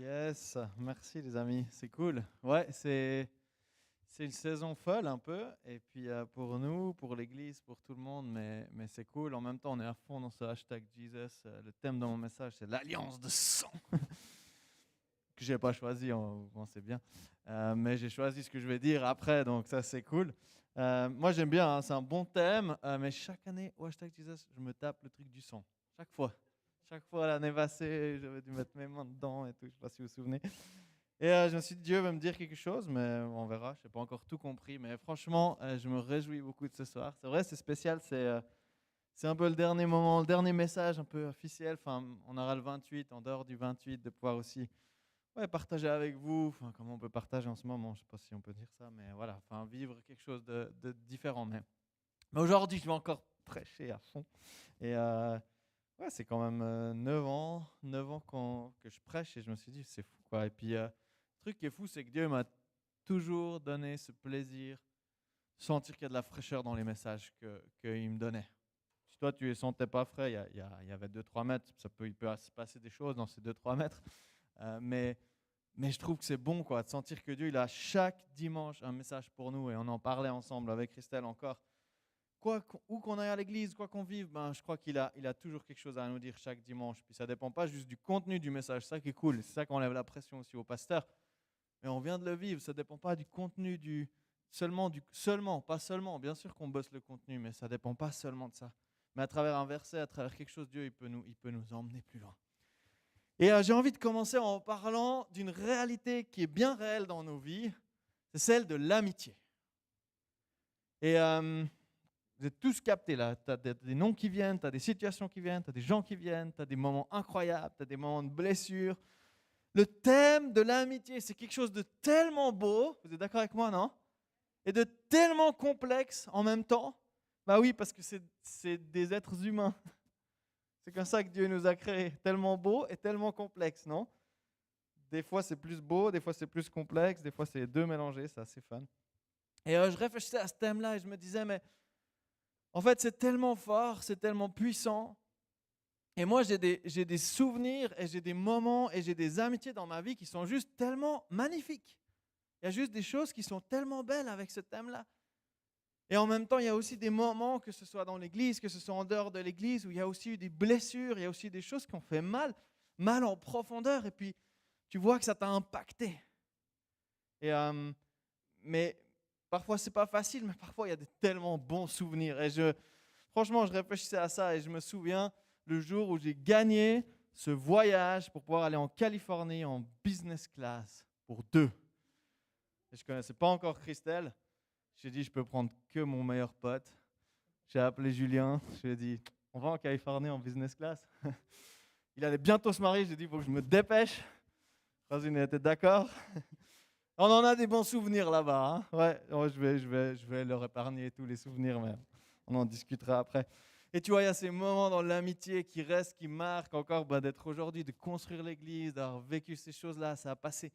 Yes, merci les amis, c'est cool. Ouais, c'est une saison folle un peu, et puis pour nous, pour l'église, pour tout le monde, mais c'est cool. En même temps, on est à fond dans ce hashtag Jesus. Le thème de mon message, c'est l'alliance de sang, que j'ai pas choisi, vous pensez bien. Mais j'ai choisi ce que je vais dire après, donc ça c'est cool. Moi j'aime bien, hein, c'est un bon thème, mais chaque année, au hashtag Jesus, je me tape le truc du sang, chaque fois. Chaque fois, l'année passée, j'avais dû mettre mes mains dedans et tout, je ne sais pas si vous vous souvenez. Et je me suis dit, Dieu va me dire quelque chose, mais on verra, je n'ai pas encore tout compris. Mais franchement, je me réjouis beaucoup de ce soir. C'est vrai, c'est spécial, c'est un peu le dernier moment, le dernier message un peu officiel. Enfin, on aura le 28, en dehors du 28, de pouvoir aussi partager avec vous, enfin, comment on peut partager en ce moment, je ne sais pas si on peut dire ça, mais voilà, enfin, vivre quelque chose de différent. Mais aujourd'hui, je vais encore prêcher à fond. Et ouais, c'est quand même 9 ans que je prêche et je me suis dit, c'est fou quoi. Et puis, le truc qui est fou, c'est que Dieu m'a toujours donné ce plaisir, de sentir qu'il y a de la fraîcheur dans les messages qu'il me donnait. Si toi, tu ne les sentais pas frais, il y avait 2-3 mètres, il peut se passer des choses dans ces 2-3 mètres. Mais je trouve que c'est bon quoi, de sentir que Dieu, il a chaque dimanche un message pour nous et on en parlait ensemble avec Christelle encore. Où qu'on aille à l'église, quoi qu'on vive, je crois qu'il a toujours quelque chose à nous dire chaque dimanche. Puis ça ne dépend pas juste du contenu du message, c'est ça qui est cool, c'est ça qu'on enlève la pression aussi au pasteur. Mais on vient de le vivre, ça ne dépend pas du contenu, pas seulement, bien sûr qu'on bosse le contenu, mais ça ne dépend pas seulement de ça. Mais à travers un verset, à travers quelque chose, Dieu, il peut nous emmener plus loin. Et j'ai envie de commencer en parlant d'une réalité qui est bien réelle dans nos vies, c'est celle de l'amitié. Et vous êtes tous captés là, tu as des noms qui viennent, tu as des situations qui viennent, tu as des gens qui viennent, tu as des moments incroyables, tu as des moments de blessure. Le thème de l'amitié, c'est quelque chose de tellement beau, vous êtes d'accord avec moi, non? Et de tellement complexe en même temps. Bah oui, parce que c'est des êtres humains. C'est comme ça que Dieu nous a créés, tellement beau et tellement complexe, non? Des fois c'est plus beau, des fois c'est plus complexe, des fois c'est les deux mélangés, c'est assez fun. Et je réfléchissais à ce thème-là et je me disais, mais en fait, c'est tellement fort, c'est tellement puissant. Et moi, j'ai des souvenirs et j'ai des moments et j'ai des amitiés dans ma vie qui sont juste tellement magnifiques. Il y a juste des choses qui sont tellement belles avec ce thème-là. Et en même temps, il y a aussi des moments, que ce soit dans l'église, que ce soit en dehors de l'église, où il y a aussi eu des blessures, il y a aussi des choses qui ont fait mal, mal en profondeur. Et puis, tu vois que ça t'a impacté. Et, mais parfois, c'est pas facile, mais parfois, il y a de tellement bons souvenirs. Et franchement, je réfléchissais à ça et je me souviens le jour où j'ai gagné ce voyage pour pouvoir aller en Californie en business class pour 2. Et je ne connaissais pas encore Christelle. J'ai dit, je peux prendre que mon meilleur pote. J'ai appelé Julien. Je lui ai dit, on va en Californie en business class. Il allait bientôt se marier. J'ai dit, il faut que je me dépêche. Rosine était d'accord. On en a des bons souvenirs là-bas. Hein, ouais, je vais leur épargner tous les souvenirs, mais on en discutera après. Et tu vois, il y a ces moments dans l'amitié qui restent, qui marquent encore d'être aujourd'hui, de construire l'église, d'avoir vécu ces choses-là, ça a passé.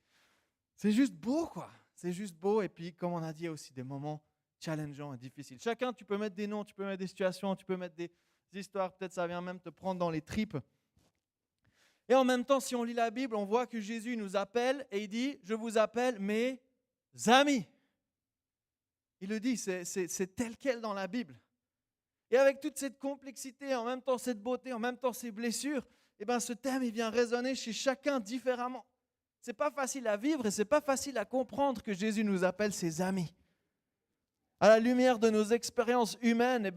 C'est juste beau, quoi. C'est juste beau. Et puis, comme on a dit, il y a aussi des moments challengeants et difficiles. Chacun, tu peux mettre des noms, tu peux mettre des situations, tu peux mettre des histoires. Peut-être ça vient même te prendre dans les tripes. Et en même temps, si on lit la Bible, on voit que Jésus nous appelle et il dit « Je vous appelle mes amis ». Il le dit, c'est tel quel dans la Bible. Et avec toute cette complexité, en même temps cette beauté, en même temps ces blessures, ce thème il vient résonner chez chacun différemment. Ce n'est pas facile à vivre et ce n'est pas facile à comprendre que Jésus nous appelle ses amis. À la lumière de nos expériences humaines,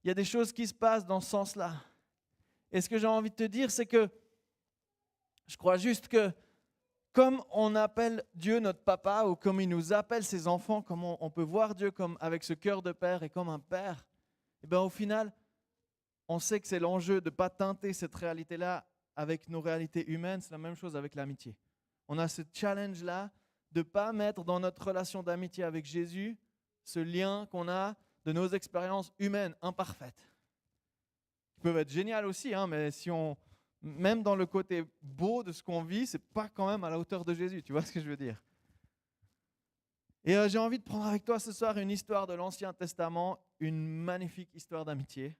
il y a des choses qui se passent dans ce sens-là. Et ce que j'ai envie de te dire, c'est que je crois juste que comme on appelle Dieu notre papa ou comme il nous appelle ses enfants, comme on peut voir Dieu comme avec ce cœur de père et comme un père, au final, on sait que c'est l'enjeu de ne pas teinter cette réalité-là avec nos réalités humaines. C'est la même chose avec l'amitié. On a ce challenge-là de ne pas mettre dans notre relation d'amitié avec Jésus ce lien qu'on a de nos expériences humaines imparfaites. Qui peuvent être géniales aussi, mais même dans le côté beau de ce qu'on vit, ce n'est pas quand même à la hauteur de Jésus. Tu vois ce que je veux dire? Et j'ai envie de prendre avec toi ce soir une histoire de l'Ancien Testament, une magnifique histoire d'amitié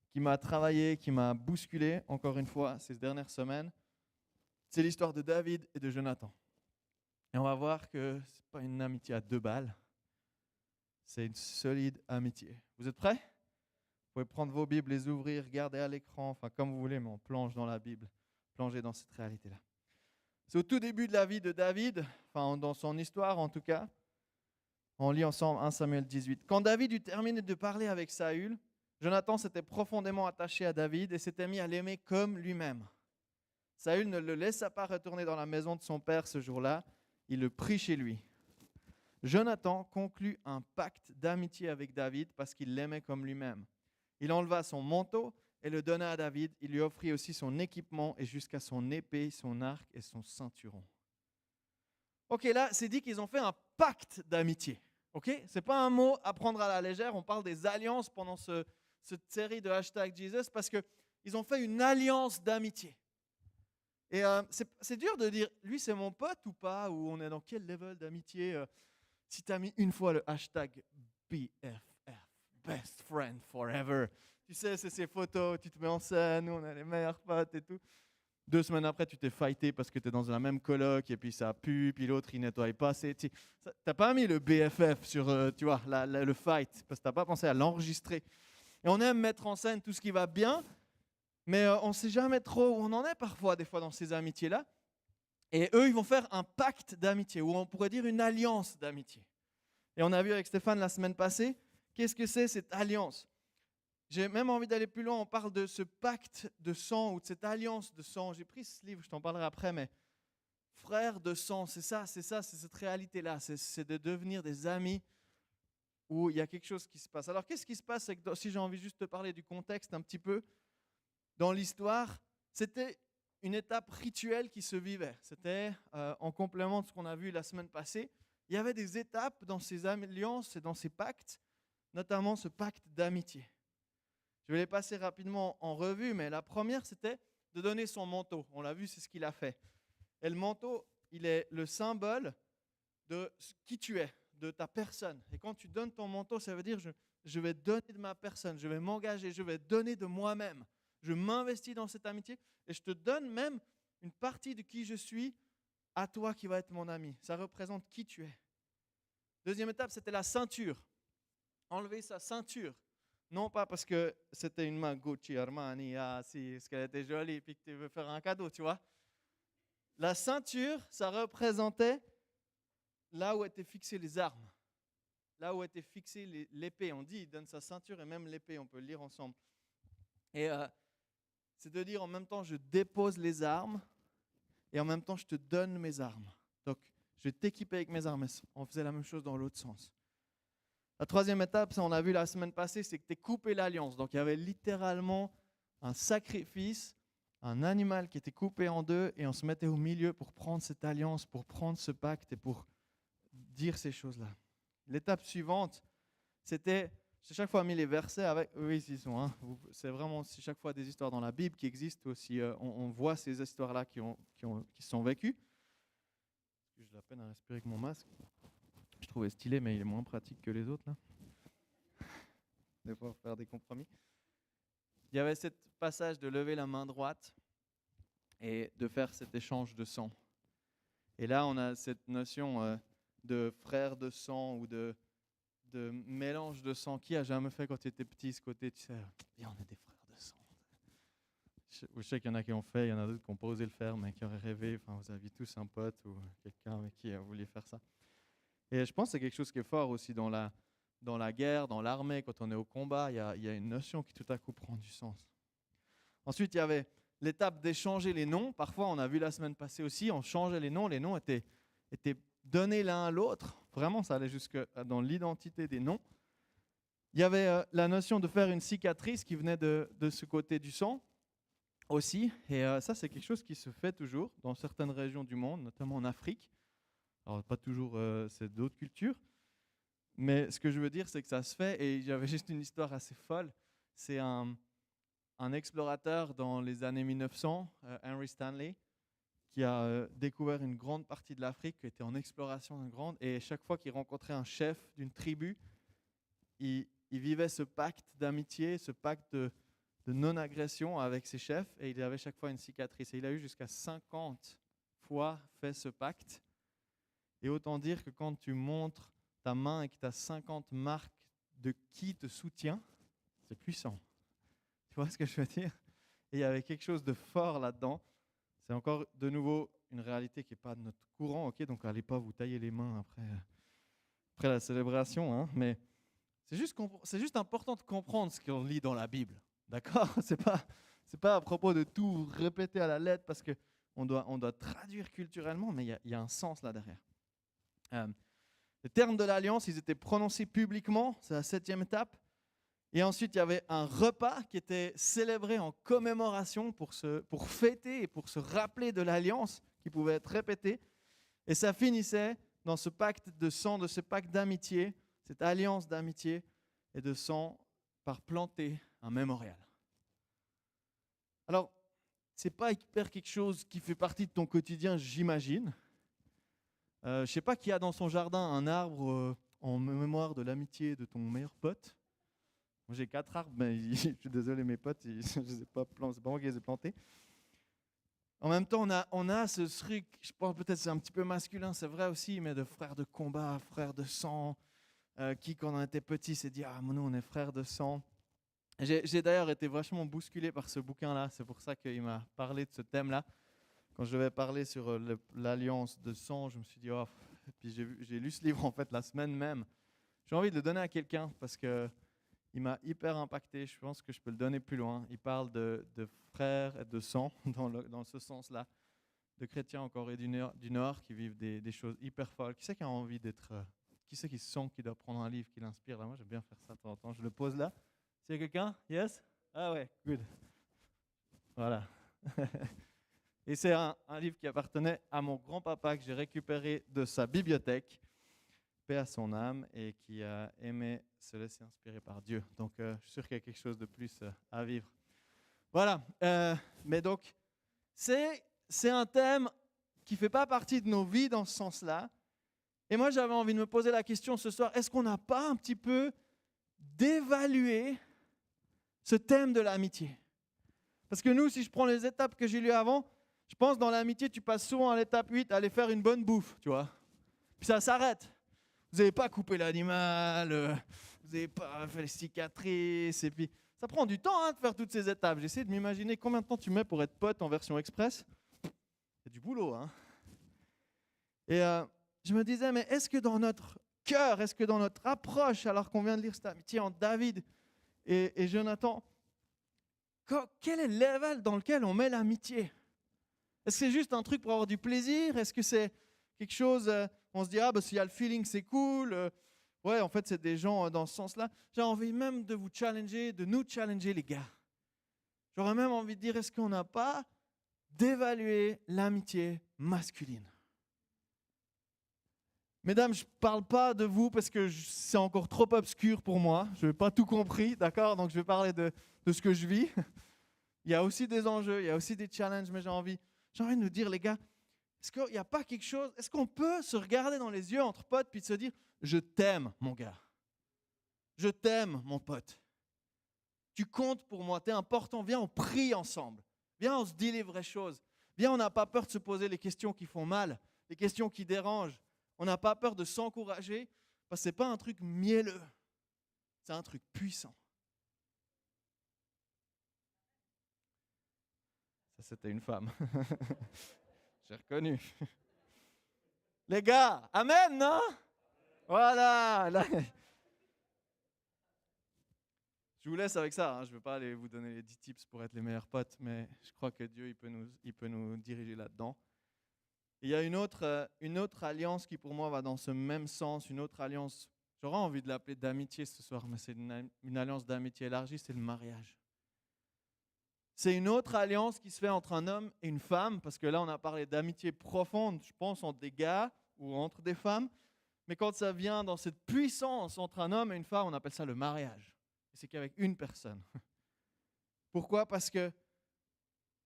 qui m'a travaillé, qui m'a bousculé, encore une fois, ces dernières semaines. C'est l'histoire de David et de Jonathan. Et on va voir que ce n'est pas une amitié à 2 balles, c'est une solide amitié. Vous êtes prêts? Vous pouvez prendre vos Bibles, les ouvrir, regarder à l'écran, enfin comme vous voulez, mais on plonge dans la Bible, plonger dans cette réalité-là. C'est au tout début de la vie de David, enfin dans son histoire en tout cas. On lit ensemble 1 Samuel 18. Quand David eut terminé de parler avec Saül, Jonathan s'était profondément attaché à David et s'était mis à l'aimer comme lui-même. Saül ne le laissa pas retourner dans la maison de son père ce jour-là, il le prit chez lui. Jonathan conclut un pacte d'amitié avec David parce qu'il l'aimait comme lui-même. Il enleva son manteau et le donna à David. Il lui offrit aussi son équipement et jusqu'à son épée, son arc et son ceinturon. Ok, là, c'est dit qu'ils ont fait un pacte d'amitié. Ok, c'est pas un mot à prendre à la légère. On parle des alliances pendant cette série de #Jesus parce qu'ils ont fait une alliance d'amitié. Et c'est dur de dire, lui c'est mon pote ou pas, ou on est dans quel level d'amitié. Si tu as mis une fois le #BFF, Best Friend Forever, tu sais, c'est ces photos, tu te mets en scène, nous on est les meilleurs potes et tout. 2 semaines après, tu t'es fighté parce que tu es dans la même coloc et puis ça pue, puis l'autre il nettoie pas. Tu n'as pas mis le BFF sur tu vois, le fight parce que tu n'as pas pensé à l'enregistrer. Et on aime mettre en scène tout ce qui va bien, mais on ne sait jamais trop où on en est parfois, des fois, dans ces amitiés-là. Et eux, ils vont faire un pacte d'amitié, ou on pourrait dire une alliance d'amitié. Et on a vu avec Stéphane la semaine passée, qu'est-ce que c'est cette alliance? J'ai même envie d'aller plus loin, on parle de ce pacte de sang, ou de cette alliance de sang. J'ai pris ce livre, je t'en parlerai après, mais frères de sang, c'est cette réalité-là, c'est de devenir des amis où il y a quelque chose qui se passe. Alors, qu'est-ce qui se passe? Si j'ai envie juste de parler du contexte un petit peu, dans l'histoire, c'était une étape rituelle qui se vivait. C'était en complément de ce qu'on a vu la semaine passée. Il y avait des étapes dans ces alliances et dans ces pactes, notamment ce pacte d'amitié. Je vais les passer rapidement en revue, mais la première, c'était de donner son manteau. On l'a vu, c'est ce qu'il a fait. Et le manteau, il est le symbole de qui tu es, de ta personne. Et quand tu donnes ton manteau, ça veut dire je vais donner de ma personne, je vais m'engager, je vais donner de moi-même. Je m'investis dans cette amitié et je te donne même une partie de qui je suis à toi qui va être mon ami. Ça représente qui tu es. Deuxième étape, c'était la ceinture. Enlever sa ceinture. Non pas parce que c'était une main Gucci, Armani, parce qu'elle était jolie et que tu veux faire un cadeau, tu vois. La ceinture, ça représentait là où étaient fixées les armes. Là où était fixée l'épée. On dit, il donne sa ceinture et même l'épée, on peut le lire ensemble. Et c'est de dire en même temps, je dépose les armes et en même temps, je te donne mes armes. Donc, je vais t'équiper avec mes armes. On faisait la même chose dans l'autre sens. La troisième étape, ça on a vu la semaine passée, c'est que tu es coupé l'alliance. Donc, il y avait littéralement un sacrifice, un animal qui était coupé en deux et on se mettait au milieu pour prendre cette alliance, pour prendre ce pacte et pour dire ces choses-là. L'étape suivante, c'était... J'ai chaque fois mis les versets avec. Oui, ils sont. Hein. C'est vraiment chaque fois des histoires dans la Bible qui existent aussi. On voit ces histoires-là qui sont vécues. J'ai de la peine à respirer avec mon masque. Je trouvais stylé, mais il est moins pratique que les autres là. De pouvoir faire des compromis. Il y avait ce passage de lever la main droite et de faire cet échange de sang. Et là, on a cette notion de frère de sang ou de mélange de sang. Qui a jamais fait quand tu étais petit ce côté, tu sais, on est des frères de sang. Je sais qu'il y en a qui ont fait, il y en a d'autres qui n'ont pas osé le faire, mais qui auraient rêvé. Enfin, vous aviez tous un pote ou quelqu'un avec qui vous vouliez faire ça. Et je pense que c'est quelque chose qui est fort aussi dans la guerre, dans l'armée, quand on est au combat, il y a une notion qui tout à coup prend du sens. Ensuite, il y avait l'étape d'échanger les noms. Parfois, on a vu la semaine passée aussi, on changeait les noms. Les noms étaient donnés l'un à l'autre. Vraiment, ça allait jusque dans l'identité des noms. Il y avait la notion de faire une cicatrice qui venait de ce côté du sang aussi. Et ça, c'est quelque chose qui se fait toujours dans certaines régions du monde, notamment en Afrique. Alors, pas toujours, c'est d'autres cultures. Mais ce que je veux dire, c'est que ça se fait. Et j'avais juste une histoire assez folle. C'est un explorateur dans les années 1900, Henry Stanley, qui a découvert une grande partie de l'Afrique, qui était en exploration d'une grande. Et chaque fois qu'il rencontrait un chef d'une tribu, il vivait ce pacte d'amitié, ce pacte de non-agression avec ses chefs et il avait chaque fois une cicatrice. Et il a eu jusqu'à 50 fois fait ce pacte. Et autant dire que quand tu montres ta main et que tu as 50 marques de qui te soutient, c'est puissant. Tu vois ce que je veux dire? Et il y avait quelque chose de fort là-dedans. C'est encore de nouveau une réalité qui n'est pas de notre courant, ok? Donc allez pas vous tailler les mains après la célébration, hein? Mais c'est juste important de comprendre ce qu'on lit dans la Bible, d'accord? C'est pas à propos de tout répéter à la lettre parce qu'on doit traduire culturellement, mais il y a un sens là derrière. Les termes de l'alliance, ils étaient prononcés publiquement, c'est la 7e étape. Et ensuite, il y avait un repas qui était célébré en commémoration pour fêter et pour se rappeler de l'alliance qui pouvait être répétée. Et ça finissait dans ce pacte de sang, de ce pacte d'amitié, cette alliance d'amitié et de sang par planter un mémorial. Alors, ce n'est pas hyper quelque chose qui fait partie de ton quotidien, j'imagine. Je ne sais pas qui a dans son jardin un arbre en mémoire de l'amitié de ton meilleur pote. Moi, j'ai 4 arbres, mais je suis désolé, mes potes, je les ai pas plantés, c'est pas moi qui les ai plantés. En même temps, on a ce truc, je pense peut-être c'est un petit peu masculin, c'est vrai aussi, mais de frères de combat, frères de sang, qui quand on était petit s'est dit « Ah, nous, on est frères de sang ». J'ai d'ailleurs été vachement bousculé par ce bouquin-là, c'est pour ça qu'il m'a parlé de ce thème-là. Quand je devais parler sur l'alliance de sang, je me suis dit « Oh ». Et puis j'ai lu ce livre en fait la semaine même. J'ai envie de le donner à quelqu'un parce que il m'a hyper impacté, je pense que je peux le donner plus loin. Il parle de frères et de sang dans ce sens-là, de chrétiens en Corée du Nord qui vivent des choses hyper folles. Qui c'est qui a envie d'être, qui c'est qui sent qu'il doit prendre un livre qui l'inspire là? Moi j'aime bien faire ça de temps en temps, je le pose là. S'il y a quelqu'un? Yes? Ah ouais, good. Voilà. Et c'est un livre qui appartenait à mon grand-papa que j'ai récupéré de sa bibliothèque, paix à son âme, et qui a aimé se laisser inspirer par Dieu. Donc, je suis sûr qu'il y a quelque chose de plus à vivre. Voilà. Mais donc, c'est un thème qui ne fait pas partie de nos vies dans ce sens-là. Et moi, j'avais envie de me poser la question ce soir, est-ce qu'on n'a pas un petit peu d'évaluer ce thème de l'amitié? Parce que nous, si je prends les étapes que j'ai lues avant, je pense dans l'amitié, tu passes souvent à l'étape 8, aller faire une bonne bouffe, tu vois. Puis ça s'arrête. Vous n'avez pas coupé l'animal, vous n'avez pas fait les cicatrices, et puis ça prend du temps de faire toutes ces étapes. J'essaie de m'imaginer combien de temps tu mets pour être pote en version express. C'est du boulot, hein. Et je me disais, mais est-ce que dans notre cœur, est-ce que dans notre approche, alors qu'on vient de lire cette amitié entre David et Jonathan, quel est le level dans lequel on met l'amitié? Est-ce que c'est juste un truc pour avoir du plaisir? Est-ce que c'est quelque chose, on se dit, ah, bah, s'il y a le feeling, c'est cool. Ouais, en fait, c'est des gens dans ce sens-là. J'ai envie même de vous challenger, de nous challenger, les gars. J'aurais même envie de dire, est-ce qu'on n'a pas d'évaluer l'amitié masculine? Mesdames, je ne parle pas de vous parce que c'est encore trop obscur pour moi. Je n'ai pas tout compris, d'accord? Donc, je vais parler de ce que je vis. Il y a aussi des enjeux, il y a aussi des challenges, mais j'ai envie de nous dire, les gars, est-ce qu'il n'y a pas quelque chose, est-ce qu'on peut se regarder dans les yeux entre potes puis se dire, je t'aime, mon gars. Je t'aime, mon pote. Tu comptes pour moi, tu es important. Viens, on prie ensemble. Viens, on se dit les vraies choses. Viens, on n'a pas peur de se poser les questions qui font mal, les questions qui dérangent. On n'a pas peur de s'encourager parce que ce n'est pas un truc mielleux. C'est un truc puissant. Ça, c'était une femme. J'ai reconnu. Les gars, amen, non? Voilà. Là. Je vous laisse avec ça. Je ne veux pas aller vous donner les 10 tips pour être les meilleurs potes, mais je crois que Dieu il peut nous diriger là-dedans. Il y a une autre alliance qui pour moi va dans ce même sens, une autre alliance, j'aurais envie de l'appeler d'amitié ce soir, mais c'est une alliance d'amitié élargie, c'est le mariage. C'est une autre alliance qui se fait entre un homme et une femme, parce que là on a parlé d'amitié profonde, je pense, entre des gars ou entre des femmes, mais quand ça vient dans cette puissance entre un homme et une femme, on appelle ça le mariage. Et c'est qu'avec une personne. Pourquoi? Parce que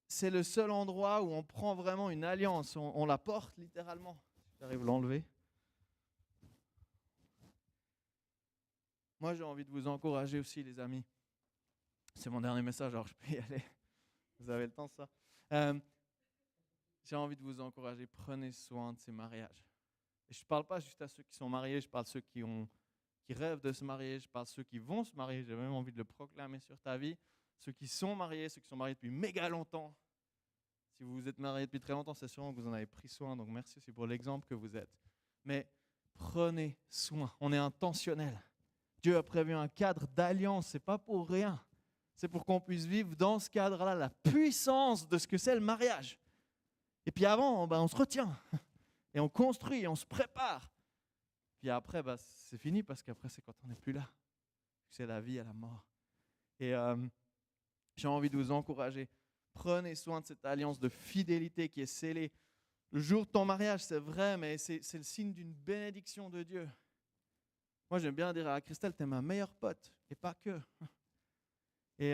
c'est le seul endroit où on prend vraiment une alliance, on la porte littéralement. J'arrive à l'enlever. Moi, j'ai envie de vous encourager aussi, les amis, C'est mon dernier message, alors je peux y aller. Vous avez le temps, ça. Euh, J'ai envie de vous encourager, prenez soin de ces mariages. Et je ne parle pas juste à ceux qui sont mariés, je parle à ceux qui rêvent de se marier, je parle à ceux qui vont se marier, j'ai même envie de le proclamer sur ta vie. Ceux qui sont mariés depuis méga longtemps. Si vous vous êtes mariés depuis très longtemps, c'est sûrement que vous en avez pris soin, donc merci aussi pour l'exemple que vous êtes. Mais prenez soin, on est intentionnel. Dieu a prévu un cadre d'alliance, ce n'est pas pour rien. C'est pour qu'on puisse vivre dans ce cadre-là, la puissance de ce que c'est le mariage. Et puis avant, on se retient, et on construit, et on se prépare. Puis après, c'est fini, parce qu'après, c'est quand on n'est plus là. C'est la vie à la mort. Et j'ai envie de vous encourager. Prenez soin de cette alliance de fidélité qui est scellée. Le jour de ton mariage, c'est vrai, mais c'est le signe d'une bénédiction de Dieu. Moi, j'aime bien dire à Christelle, t'es ma meilleure pote, et pas que. Et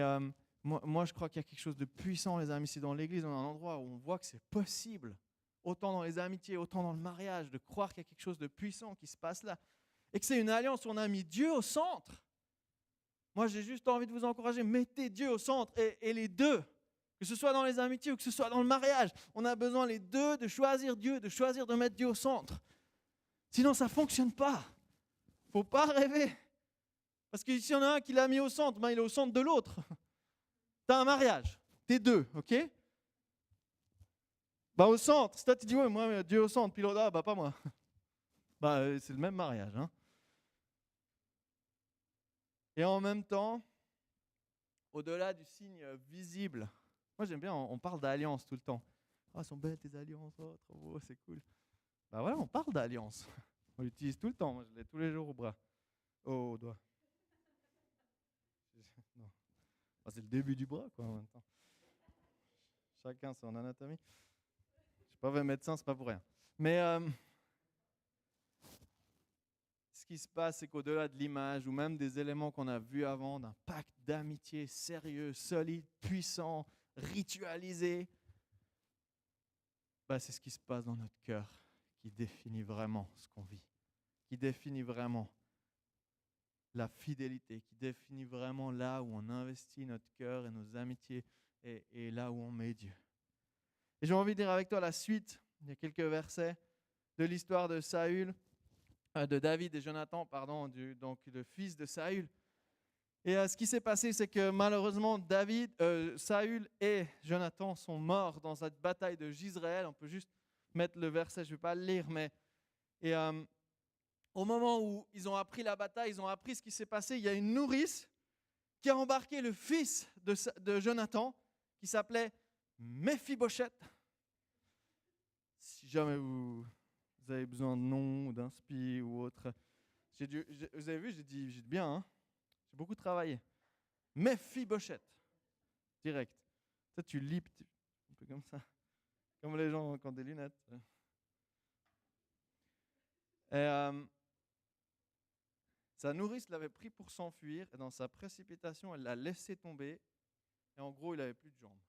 moi, je crois qu'il y a quelque chose de puissant, les amis, ici dans l'église, on a un endroit où on voit que c'est possible, autant dans les amitiés, autant dans le mariage, de croire qu'il y a quelque chose de puissant qui se passe là. Et que c'est une alliance où on a mis Dieu au centre. Moi, j'ai juste envie de vous encourager, mettez Dieu au centre et les deux, que ce soit dans les amitiés ou que ce soit dans le mariage. On a besoin les deux de choisir Dieu, de choisir de mettre Dieu au centre. Sinon, ça ne fonctionne pas. Il ne faut pas rêver. Parce que s'il y en a un qui l'a mis au centre, il est au centre de l'autre. Tu as un mariage, t'es deux, ok? Au centre, si toi tu dis, ouais, moi, Dieu au centre, puis l'autre, pas moi. C'est le même mariage. Hein? Et en même temps, au-delà du signe visible, moi j'aime bien, on parle d'alliance tout le temps. Elles sont belles tes alliances, trop beau, c'est cool. Ouais, on parle d'alliance. On l'utilise tout le temps, moi je l'ai tous les jours au bras, au doigt. Non. C'est le début du bras, quoi, en même temps. Chacun son anatomie. Je ne suis pas médecin, c'est pas pour rien. Mais ce qui se passe, c'est qu'au-delà de l'image ou même des éléments qu'on a vus avant, d'un pacte d'amitié sérieux, solide, puissant, ritualisé, c'est ce qui se passe dans notre cœur qui définit vraiment ce qu'on vit, qui définit vraiment la fidélité, qui définit vraiment là où on investit notre cœur et nos amitiés et là où on met Dieu. Et j'ai envie de dire avec toi la suite, il y a quelques versets de l'histoire de Saül, de David et Jonathan, donc le fils de Saül. Et ce qui s'est passé, c'est que malheureusement, Saül et Jonathan sont morts dans cette bataille de Jezreel. On peut juste mettre le verset, je ne vais pas le lire, mais au moment où ils ont appris la bataille, ils ont appris ce qui s'est passé, il y a une nourrice qui a embarqué le fils de Jonathan, qui s'appelait Méphibosheth. Si jamais vous avez besoin de nom ou d'inspi ou autre, vous avez vu, j'ai dit bien, hein? J'ai beaucoup travaillé. Méphibosheth, direct. Ça, tu lis un peu comme ça, comme les gens qui ont des lunettes. Et sa nourrice l'avait pris pour s'enfuir, et dans sa précipitation, elle l'a laissé tomber, et en gros, il n'avait plus de jambes.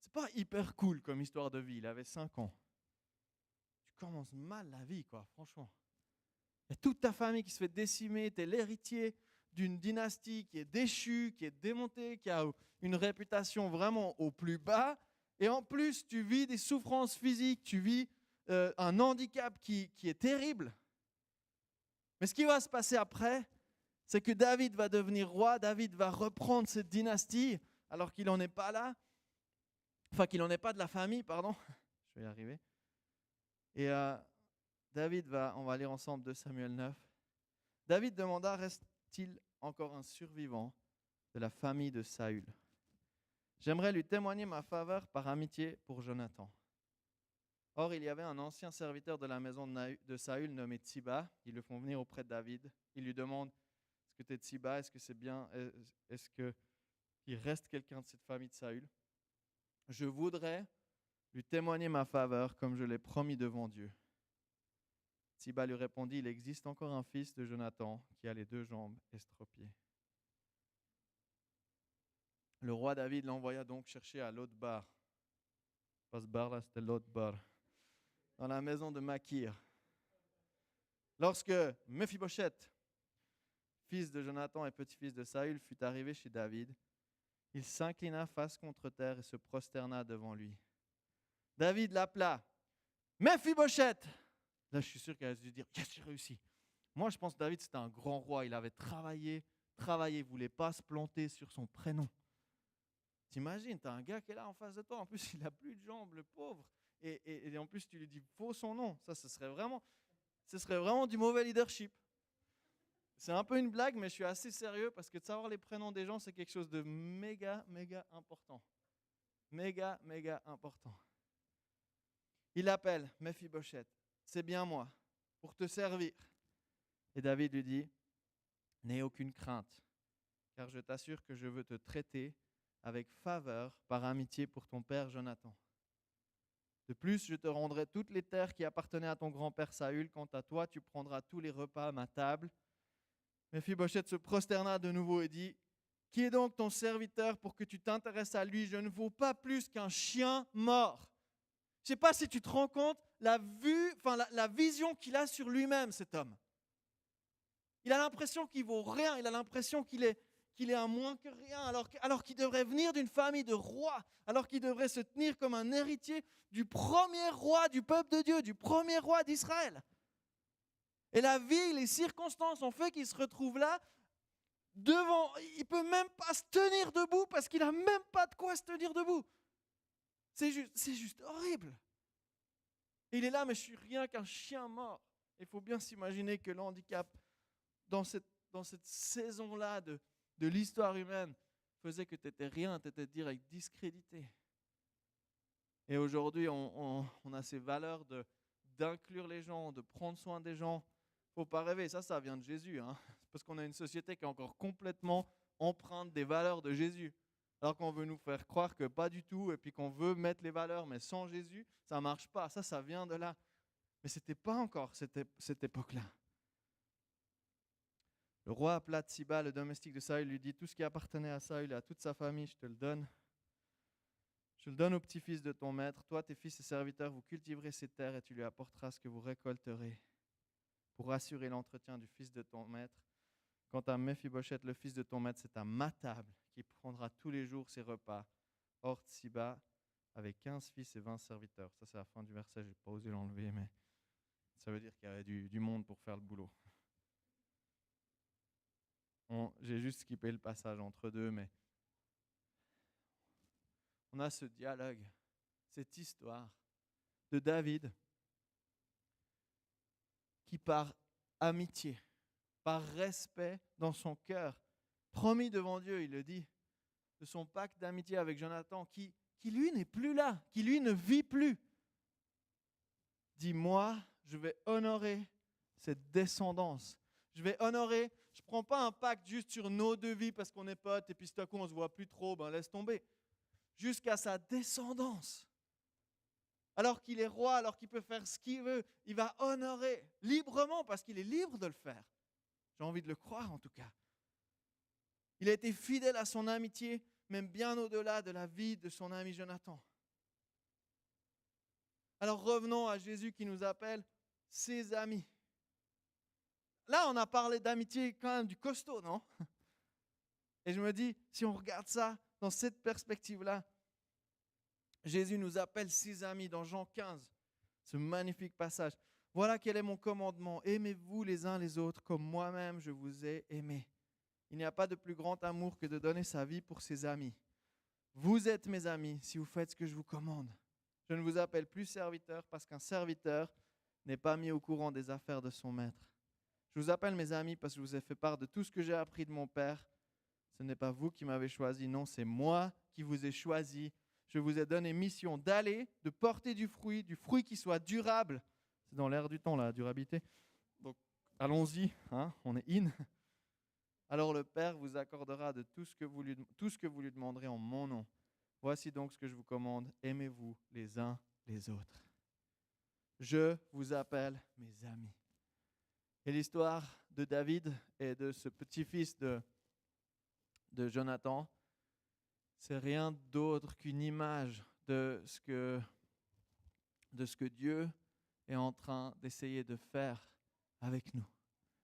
C'est pas hyper cool comme histoire de vie, il avait 5 ans. Tu commences mal la vie, quoi, franchement. Il y a toute ta famille qui se fait décimer, tu es l'héritier d'une dynastie qui est déchue, qui est démontée, qui a une réputation vraiment au plus bas, et en plus, tu vis des souffrances physiques, tu vis un handicap qui est terrible. Mais ce qui va se passer après, c'est que David va devenir roi, David va reprendre cette dynastie, alors qu'il n'en est pas là, enfin qu'il n'en est pas de la famille, pardon, je vais y arriver. Et David on va lire ensemble 2 Samuel 9. David demanda, reste-t-il encore un survivant de la famille de Saül? J'aimerais lui témoigner ma faveur par amitié pour Jonathan. Or, il y avait un ancien serviteur de la maison de Saül nommé Tsiba. Ils le font venir auprès de David. Ils lui demandent, est-ce que tu es Tsiba? Est-ce que c'est bien? Est-ce qu'il reste quelqu'un de cette famille de Saül? Je voudrais lui témoigner ma faveur comme je l'ai promis devant Dieu. Tsiba lui répondit, il existe encore un fils de Jonathan qui a les 2 jambes estropiées. Le roi David l'envoya donc chercher à Lodebar. Pas ce bar là, c'était Lodebar. Dans la maison de Makir. Lorsque Méphibosheth, fils de Jonathan et petit-fils de Saül, fut arrivé chez David, il s'inclina face contre terre et se prosterna devant lui. David l'appela « Mephibosheth !» Là, je suis sûr qu'elle a dû dire « Yes, j'ai réussi !» Moi, je pense que David, c'était un grand roi. Il avait travaillé, il ne voulait pas se planter sur son prénom. T'imagines, tu as un gars qui est là en face de toi. En plus, il n'a plus de jambes, le pauvre. Et en plus, tu lui dis faux son nom. Ça, ce serait vraiment du mauvais leadership. C'est un peu une blague, mais je suis assez sérieux parce que de savoir les prénoms des gens, c'est quelque chose de méga, méga important. Méga, méga important. Il l'appelle Mephibosheth. C'est bien moi, pour te servir. Et David lui dit, n'aie aucune crainte, car je t'assure que je veux te traiter avec faveur par amitié pour ton père Jonathan. De plus, je te rendrai toutes les terres qui appartenaient à ton grand-père Saül. Quant à toi, tu prendras tous les repas à ma table. Mephibosheth se prosterna de nouveau et dit, qui est donc ton serviteur pour que tu t'intéresses à lui? Je ne vaux pas plus qu'un chien mort. Je ne sais pas si tu te rends compte la vision qu'il a sur lui-même, cet homme. Il a l'impression qu'il vaut rien, il a l'impression qu'il est un moins que rien, alors qu'il devrait venir d'une famille de rois, alors qu'il devrait se tenir comme un héritier du premier roi du peuple de Dieu, du premier roi d'Israël. Et la vie, les circonstances ont fait qu'il se retrouve là, devant, il ne peut même pas se tenir debout parce qu'il n'a même pas de quoi se tenir debout. C'est juste horrible. Et il est là, mais je suis rien qu'un chien mort. Il faut bien s'imaginer que le handicap, dans cette saison-là de l'histoire humaine, faisait que tu n'étais rien, tu étais direct discrédité. Et aujourd'hui, on a ces valeurs d'inclure les gens, de prendre soin des gens. Il ne faut pas rêver, ça vient de Jésus. Parce qu'on a une société qui est encore complètement empreinte des valeurs de Jésus. Alors qu'on veut nous faire croire que pas du tout, et puis qu'on veut mettre les valeurs, mais sans Jésus, ça ne marche pas. Ça vient de là. Mais ce n'était pas encore cette époque-là. Le roi appela Tsiba, le domestique de Saül, lui dit, tout ce qui appartenait à Saül et à toute sa famille, je te le donne. Je le donne au petit-fils de ton maître. Toi, tes fils et serviteurs, vous cultiverez ces terres et tu lui apporteras ce que vous récolterez pour assurer l'entretien du fils de ton maître. Quant à Mephibosheth, le fils de ton maître, c'est à ma table qui prendra tous les jours ses repas. Or, Tsiba avait 15 fils et 20 serviteurs. Ça, c'est la fin du verset, je n'ai pas osé l'enlever, mais ça veut dire qu'il y avait du monde pour faire le boulot. J'ai juste skippé le passage entre deux, mais on a ce dialogue, cette histoire de David qui, par amitié, par respect dans son cœur, promis devant Dieu, il le dit, de son pacte d'amitié avec Jonathan, qui lui n'est plus là, qui lui ne vit plus, dit, moi, je vais honorer cette descendance. Je vais honorer, je ne prends pas un pacte juste sur nos deux vies parce qu'on est potes et puis tout à coup on ne se voit plus trop, laisse tomber. Jusqu'à sa descendance. Alors qu'il est roi, alors qu'il peut faire ce qu'il veut, il va honorer librement parce qu'il est libre de le faire. J'ai envie de le croire en tout cas. Il a été fidèle à son amitié, même bien au-delà de la vie de son ami Jonathan. Alors revenons à Jésus qui nous appelle ses amis. Là, on a parlé d'amitié quand même du costaud, non? Et je me dis, si on regarde ça dans cette perspective-là, Jésus nous appelle ses amis dans Jean 15, ce magnifique passage. Voilà quel est mon commandement. Aimez-vous les uns les autres comme moi-même je vous ai aimés. Il n'y a pas de plus grand amour que de donner sa vie pour ses amis. Vous êtes mes amis si vous faites ce que je vous commande. Je ne vous appelle plus serviteur parce qu'un serviteur n'est pas mis au courant des affaires de son maître. Je vous appelle mes amis parce que je vous ai fait part de tout ce que j'ai appris de mon Père. Ce n'est pas vous qui m'avez choisi, non, c'est moi qui vous ai choisi. Je vous ai donné mission d'aller, de porter du fruit qui soit durable. C'est dans l'air du temps, la durabilité. Donc, allons-y, on est in. Alors le Père vous accordera de tout ce que vous lui demanderez en mon nom. Voici donc ce que je vous commande, aimez-vous les uns les autres. Je vous appelle mes amis. Et l'histoire de David et de ce petit-fils de Jonathan, c'est rien d'autre qu'une image de ce que Dieu est en train d'essayer de faire avec nous,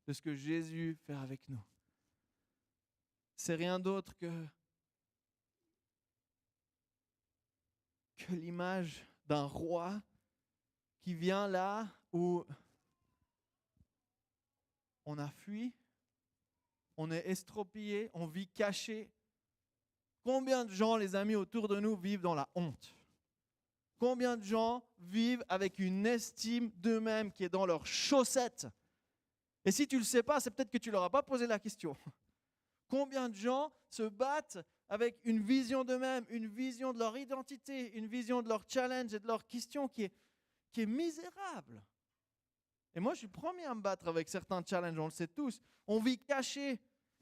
de ce que Jésus fait avec nous. c'est rien d'autre que l'image d'un roi qui vient là où on a fui, on est estropié, on vit caché. Combien de gens, les amis, autour de nous vivent dans la honte? Combien de gens vivent avec une estime d'eux-mêmes qui est dans leurs chaussettes? Et si tu ne le sais pas, c'est peut-être que tu ne leur as pas posé la question. Combien de gens se battent avec une vision d'eux-mêmes, une vision de leur identité, une vision de leur challenge et de leur question qui est misérable? Et moi, je suis le premier à me battre avec certains challenges, on le sait tous. On vit caché.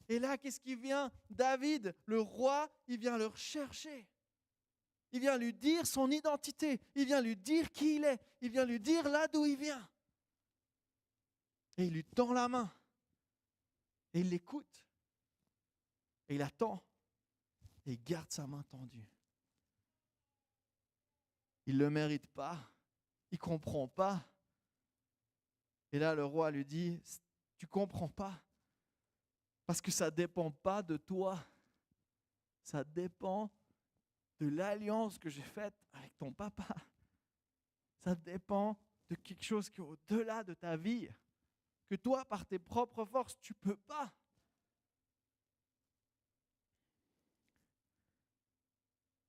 Et là, qu'est-ce qui vient? David, le roi, il vient le rechercher. Il vient lui dire son identité. Il vient lui dire qui il est. Il vient lui dire là d'où il vient. Et il lui tend la main. Et il l'écoute. Et il attend. Et il garde sa main tendue. Il ne le mérite pas. Il ne comprend pas. Et là, le roi lui dit, tu ne comprends pas. Parce que ça ne dépend pas de toi. Ça dépend de l'alliance que j'ai faite avec ton papa. Ça dépend de quelque chose qui est au-delà de ta vie. Que toi, par tes propres forces, tu ne peux pas.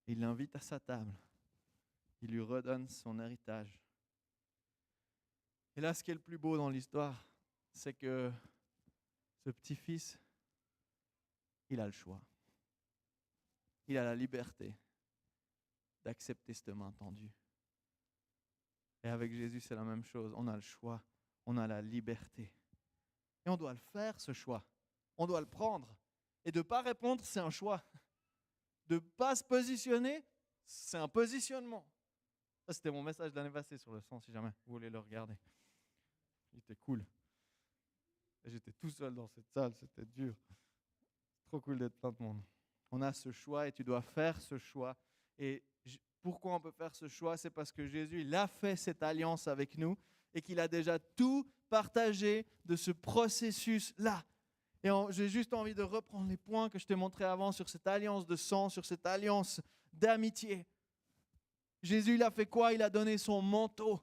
Il l'invite à sa table. Il lui redonne son héritage. Et là, ce qui est le plus beau dans l'histoire, c'est que ce petit-fils, il a le choix. Il a la liberté d'accepter cette main tendue. Et avec Jésus, c'est la même chose. On a le choix, on a la liberté. Et on doit le faire, ce choix. On doit le prendre. Et de ne pas répondre, c'est un choix. De ne pas se positionner, c'est un positionnement. Ça, c'était mon message de l'année passée sur le son, si jamais vous voulez le regarder. Il était cool. Et j'étais tout seul dans cette salle, c'était dur. C'est trop cool d'être plein de monde. On a ce choix et tu dois faire ce choix. Et pourquoi on peut faire ce choix? C'est parce que Jésus, il a fait cette alliance avec nous et qu'il a déjà tout partagé de ce processus-là. Et j'ai juste envie de reprendre les points que je t'ai montrés avant sur cette alliance de sang, sur cette alliance d'amitié. Jésus, il a fait quoi? Il a donné son manteau.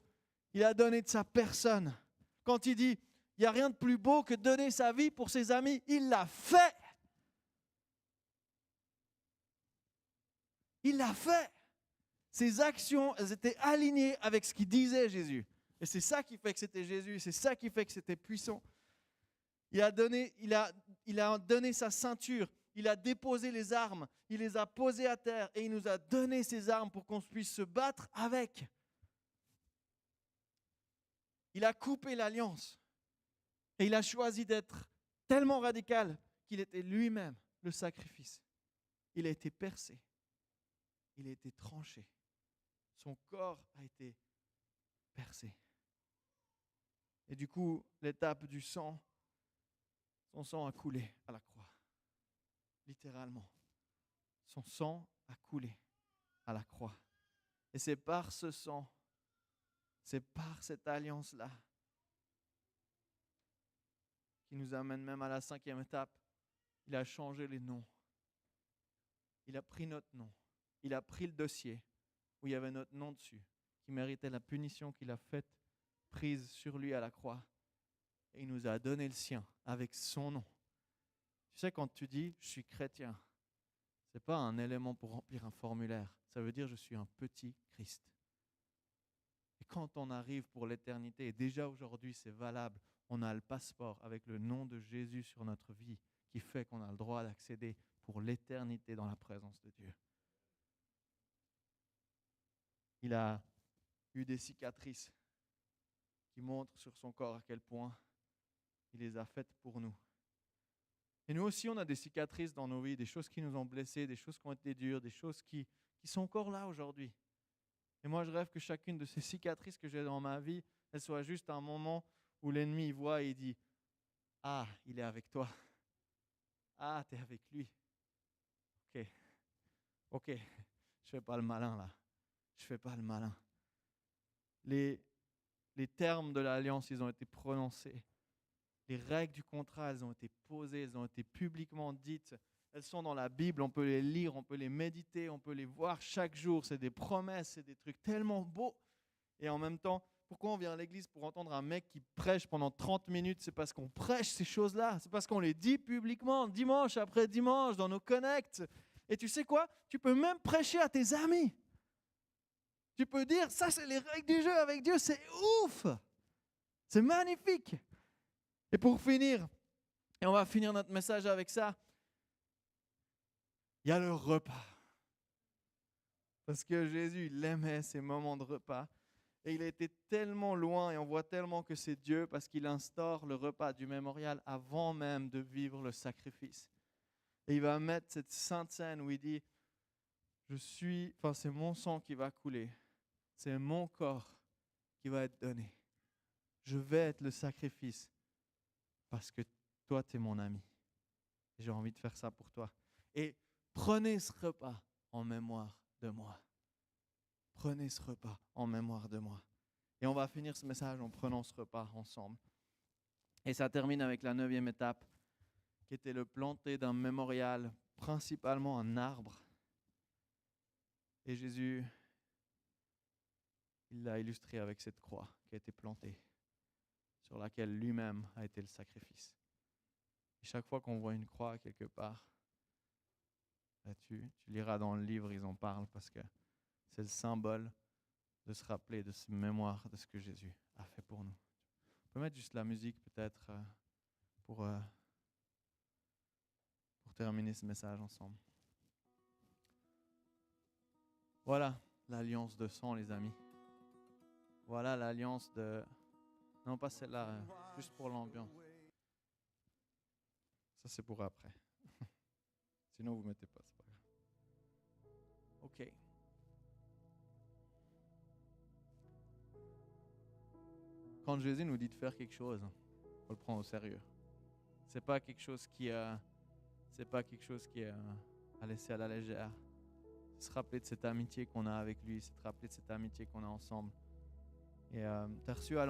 Il a donné de sa personne. Quand il dit, il n'y a rien de plus beau que de donner sa vie pour ses amis, il l'a fait. Il l'a fait. Ses actions, elles étaient alignées avec ce qu'il disait Jésus. Et c'est ça qui fait que c'était Jésus. C'est ça qui fait que c'était puissant. Il a donné sa ceinture. Il a déposé les armes. Il les a posées à terre. Et il nous a donné ces armes pour qu'on puisse se battre avec. Il a coupé l'alliance. Et il a choisi d'être tellement radical qu'il était lui-même le sacrifice. Il a été percé. Il a été tranché. Son corps a été percé. Et du coup, l'étape du sang, son sang a coulé à la croix. Littéralement. Son sang a coulé à la croix. Et c'est par ce sang, c'est par cette alliance-là qui nous amène même à la 5e étape. Il a changé les noms. Il a pris notre nom. Il a pris le dossier où il y avait notre nom dessus, qui méritait la punition qu'il a faite, prise sur lui à la croix. Et il nous a donné le sien avec son nom. Tu sais, quand tu dis « je suis chrétien », ce n'est pas un élément pour remplir un formulaire. Ça veut dire « je suis un petit Christ ». Et quand on arrive pour l'éternité, et déjà aujourd'hui c'est valable, on a le passeport avec le nom de Jésus sur notre vie qui fait qu'on a le droit d'accéder pour l'éternité dans la présence de Dieu. Il a eu des cicatrices qui montrent sur son corps à quel point il les a faites pour nous. Et nous aussi, on a des cicatrices dans nos vies, des choses qui nous ont blessés, des choses qui ont été dures, des choses qui sont encore là aujourd'hui. Et moi, je rêve que chacune de ces cicatrices que j'ai dans ma vie, elle soit juste un moment où l'ennemi voit et il dit « Ah, il est avec toi. Ah, tu es avec lui. Ok, je ne fais pas le malin là. Je ne fais pas le malin. » Les termes de l'alliance, ils ont été prononcés. Les règles du contrat, elles ont été posées, elles ont été publiquement dites, Elles sont dans la Bible, on peut les lire, on peut les méditer, on peut les voir chaque jour. C'est des promesses, c'est des trucs tellement beaux. Et en même temps, pourquoi on vient à l'église pour entendre un mec qui prêche pendant 30 minutes? C'est parce qu'on prêche ces choses-là. C'est parce qu'on les dit publiquement, dimanche après dimanche, dans nos connects. Et tu sais quoi? Tu peux même prêcher à tes amis. Tu peux dire, ça c'est les règles du jeu avec Dieu, c'est ouf! C'est magnifique! Et pour finir, et on va finir notre message avec ça, il y a le repas. Parce que Jésus, il aimait ces moments de repas. Et il a été tellement loin, et on voit tellement que c'est Dieu, parce qu'il instaure le repas du mémorial avant même de vivre le sacrifice. Et il va mettre cette sainte scène où il dit, c'est mon sang qui va couler. C'est mon corps qui va être donné. Je vais être le sacrifice parce que toi, tu es mon ami. J'ai envie de faire ça pour toi. Et prenez ce repas en mémoire de moi. Prenez ce repas en mémoire de moi. Et on va finir ce message en prenant ce repas ensemble. Et ça termine avec la 9e étape, qui était le planter d'un mémorial, principalement un arbre. Et Jésus, il l'a illustré avec cette croix qui a été plantée, sur laquelle lui-même a été le sacrifice. Et chaque fois qu'on voit une croix quelque part, là, tu liras dans le livre, ils en parlent parce que c'est le symbole de se rappeler de cette mémoire de ce que Jésus a fait pour nous. On peut mettre juste la musique peut-être pour terminer ce message ensemble. Voilà l'alliance de sang, les amis. Voilà l'alliance de... Non, pas celle-là, juste pour l'ambiance. Ça, c'est pour après. Sinon, vous ne mettez pas, c'est pas grave. OK. Quand Jésus nous dit de faire quelque chose, il faut le prendre au sérieux. C'est pas quelque chose qui est à laisser à la légère. C'est se rappeler de cette amitié qu'on a avec lui, c'est se rappeler de cette amitié qu'on a ensemble. Et tu as reçu à